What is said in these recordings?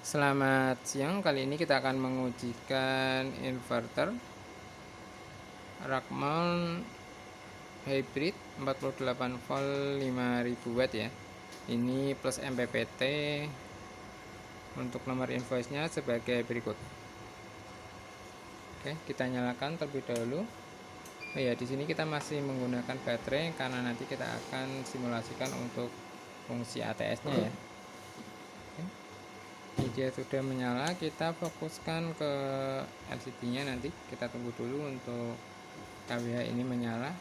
Selamat siang, kali ini kita akan mengujikan inverter Rockmount Hybrid 48 volt 5000 watt ya. Ini plus MPPT. Untuk nomor invoice-nya sebagai berikut. Oke, kita nyalakan terlebih dahulu. Oh ya, di sini kita masih menggunakan baterai karena nanti kita akan simulasikan untuk fungsi ATS-nya ya. Ini dia sudah menyala, kita fokuskan ke LCD-nya, nanti kita tunggu dulu untuk KWH ini menyala.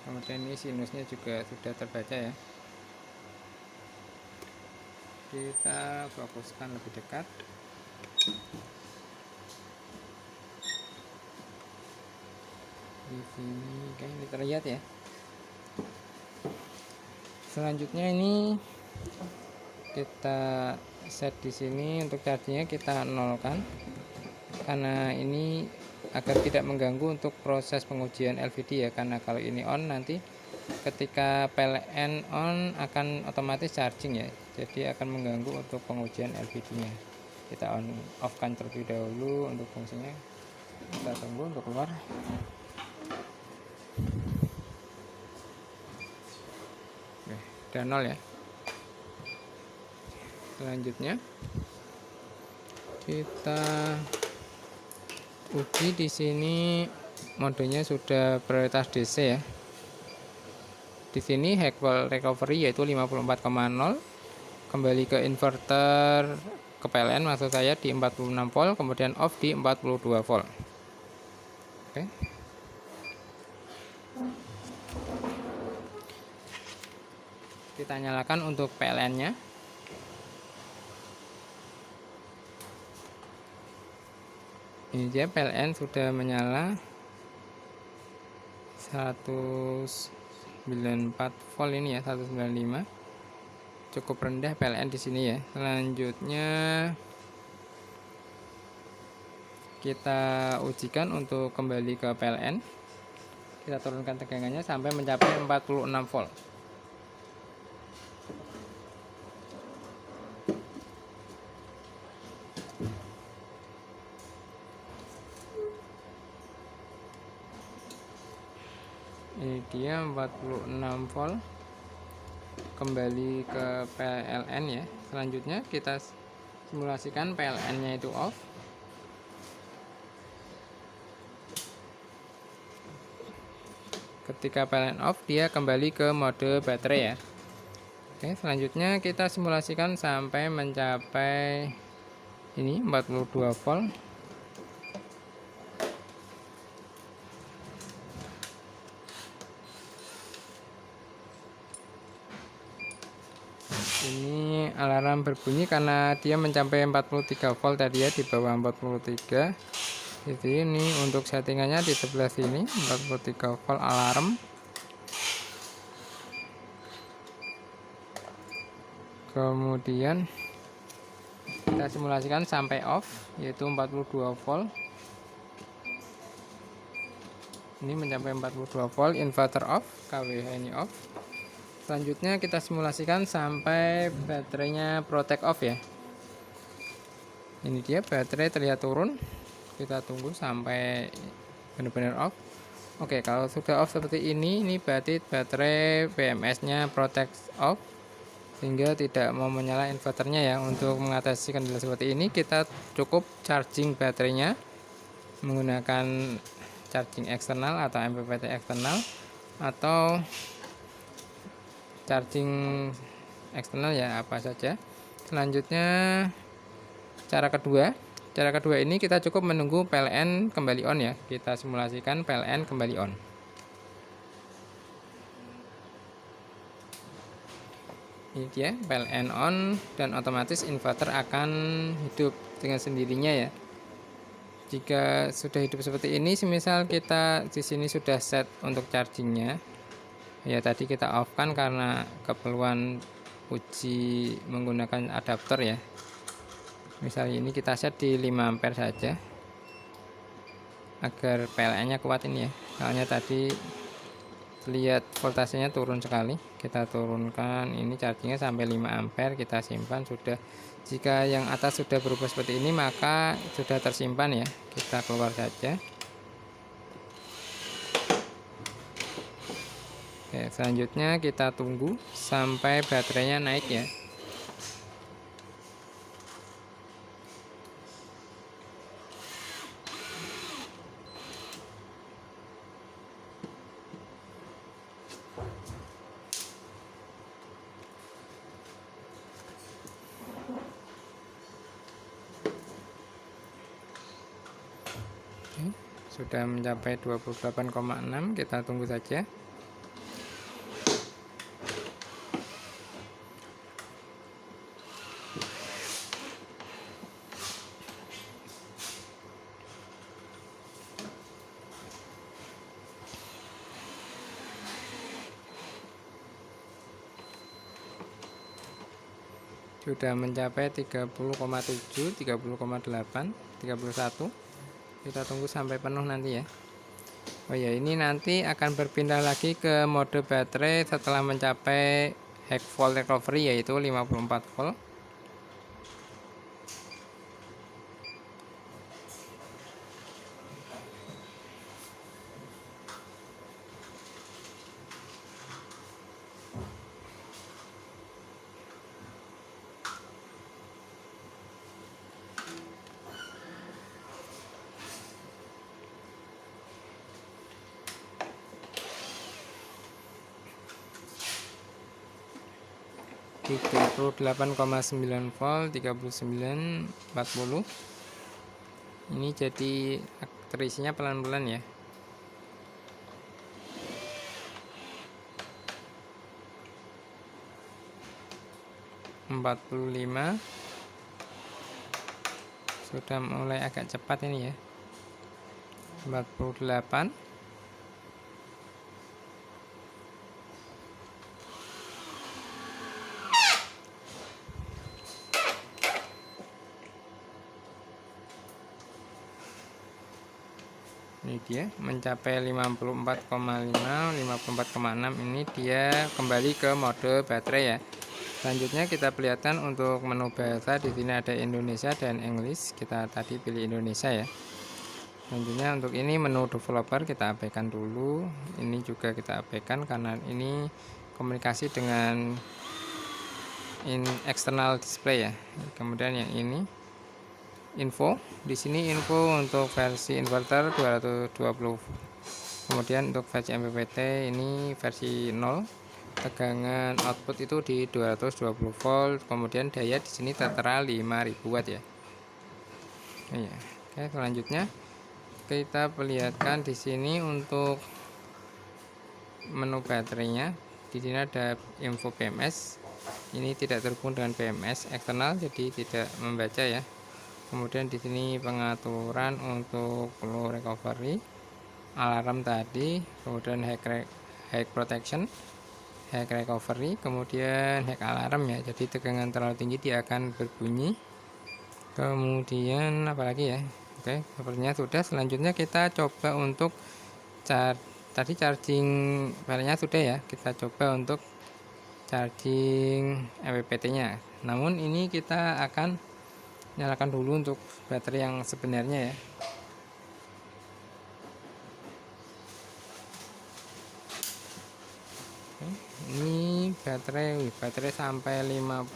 Kemudian ini sinusnya juga sudah terbaca ya. Kita fokuskan lebih dekat. Di sini kayak ini terlihat ya. Selanjutnya ini kita set di sini untuk chargingnya kita nolkan karena ini agar tidak mengganggu untuk proses pengujian LVD ya, karena kalau ini on nanti ketika PLN on akan otomatis charging ya, jadi akan mengganggu untuk pengujian LVD nya. Kita on off kan terlebih dahulu untuk fungsinya, kita tunggu untuk keluar. Oke, udah nol ya. Selanjutnya kita uji di sini, modenya sudah prioritas DC ya. Di sini hack wall recovery yaitu 54,0, kembali ke inverter ke PLN maksud saya di 46 volt, kemudian off di 42 volt. Oke. Kita nyalakan untuk PLN-nya. Ini dia PLN sudah menyala 194 volt ini ya, 195. Cukup rendah PLN di sini ya. Selanjutnya kita ujikan untuk kembali ke PLN. Kita turunkan tegangannya sampai mencapai 46 volt. Ini dia 46 volt, kembali ke PLN ya. Selanjutnya kita simulasikan PLN nya itu off. Ketika PLN off, dia kembali ke mode baterai ya. Oke, selanjutnya kita simulasikan sampai mencapai ini 42 volt. Ini alarm berbunyi karena dia mencapai 43 volt tadi ya, di bawah 43. Jadi ini untuk settingannya di sebelah sini 43 volt alarm. Kemudian kita simulasikan sampai off yaitu 42 volt. Ini mencapai 42 volt, inverter off, KWH ini off. Selanjutnya kita simulasikan sampai baterainya protect off ya. Ini dia baterai terlihat turun. Kita tunggu sampai benar-benar off. Oke, kalau sudah off seperti ini berarti baterai BMS nya protect off sehingga tidak mau menyala inverternya ya. Untuk mengatasi kendala seperti ini kita cukup charging baterainya menggunakan charging eksternal atau MPPT eksternal atau charging eksternal ya, apa saja. Selanjutnya cara kedua ini kita cukup menunggu PLN kembali on ya. Kita simulasikan PLN kembali on. Ini dia PLN on dan otomatis inverter akan hidup dengan sendirinya ya. Jika sudah hidup seperti ini, semisal kita di sini sudah set untuk chargingnya ya, tadi kita off kan karena keperluan uji menggunakan adapter ya. Misalnya ini kita set di 5 ampere saja agar PLN nya kuat ini ya, soalnya tadi lihat voltasenya turun sekali, kita turunkan ini chargingnya sampai 5 ampere, kita simpan. Sudah, jika yang atas sudah berubah seperti ini maka sudah tersimpan ya, kita keluar saja. Oke, selanjutnya kita tunggu sampai baterainya naik ya. Sudah mencapai 28,6, kita tunggu saja. Sudah mencapai 30,7, 30,8, 31. Kita tunggu sampai penuh nanti ya. Oh ya, ini nanti akan berpindah lagi ke mode baterai setelah mencapai high volt recovery, yaitu 54 volt. Di 38,9 volt, 39,40. Ini jadi terisinya pelan-pelan ya. (45) sudah mulai agak cepat ini ya. 48. Ini dia mencapai 54,5, 54,6. Ini dia kembali ke mode baterai ya. Selanjutnya kita perlihatkan untuk menu bahasa. Di sini ada Indonesia dan English. Kita tadi pilih Indonesia ya. Selanjutnya untuk ini menu developer kita abaikan dulu. Ini juga kita abaikan karena ini komunikasi dengan external display ya. Kemudian yang ini info. Di sini info untuk versi inverter 220. Kemudian untuk versi MPPT ini versi 0. Tegangan output itu di 220 volt. Kemudian daya di sini tertera 5000 watt ya. Iya. Oke, selanjutnya kita perlihatkan di sini untuk menu baterainya. Di sini ada info BMS. Ini tidak terhubung dengan BMS eksternal, jadi tidak membaca ya. Kemudian di sini pengaturan untuk low recovery, alarm tadi, kemudian hack protection, hack recovery, kemudian hack alarm ya. Jadi tegangan terlalu tinggi dia akan berbunyi. Kemudian apalagi ya. Oke, sepertinya sudah. Selanjutnya kita coba untuk tadi charging filenya sudah ya. Kita coba untuk charging MPPT-nya. Namun ini kita akan nyalakan dulu untuk baterai yang sebenarnya ya. Ini baterai sampai 55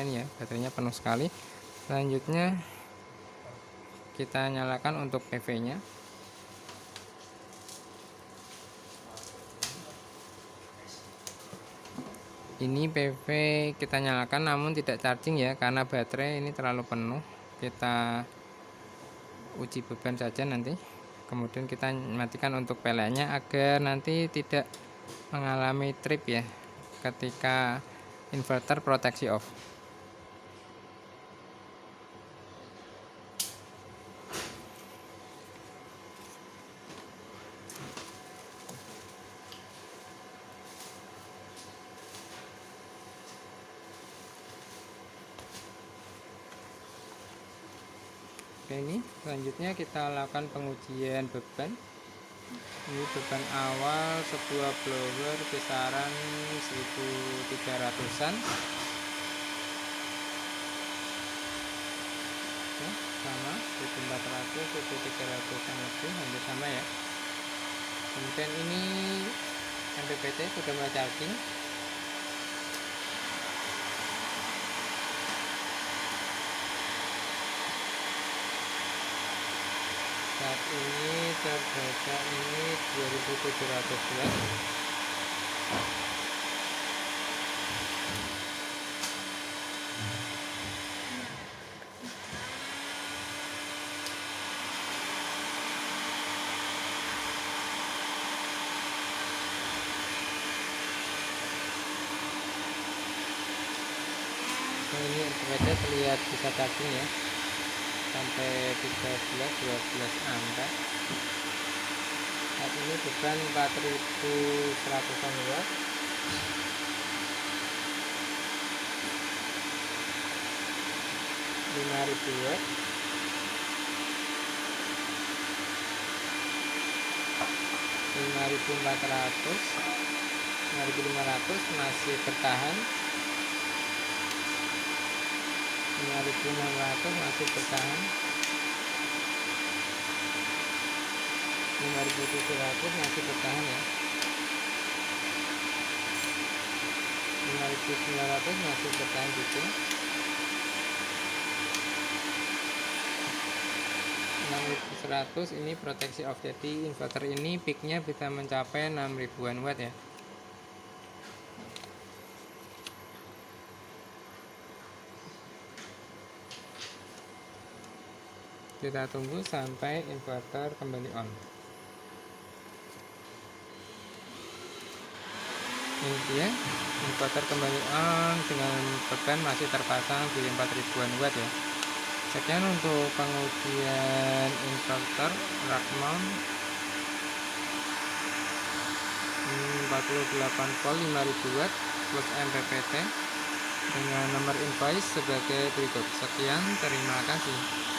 ini ya, baterainya penuh sekali. Selanjutnya kita nyalakan untuk PV nya. Ini PV kita nyalakan namun tidak charging ya, karena baterai ini terlalu penuh. Kita uji beban saja nanti. Kemudian kita matikan untuk PLN-nya agar nanti tidak mengalami trip ya ketika inverter proteksi off. Oke, ini selanjutnya kita lakukan pengujian beban. Ini beban awal sebuah blower kisaran 1300-an. Ya, sama 1400, 1300-an lebih, hampir sama ya. Kemudian ini MPPT sudah mulai charging. Saat ini terbaca ini 2700 watt. Ini MPPT terlihat bisa charging ya, sampai 13-12 angka. Saat ini beban 4100 watt. 5000 watt. 5400, 5500 masih bertahan. 5600 masih bertahan. 5700 masih bertahan ya. 5900 masih bertahan juga. 6100 ini proteksi off, jadi inverter ini peaknya bisa mencapai 6000-an watt ya. Kita tunggu sampai inverter kembali on. Ini dia inverter kembali on dengan beban masih terpasang di 4000-an watt ya. Sekian untuk pengujian inverter rack mount 48 volt 5000 watt plus MPPT dengan nomor invoice sebagai berikut. Sekian, terima kasih.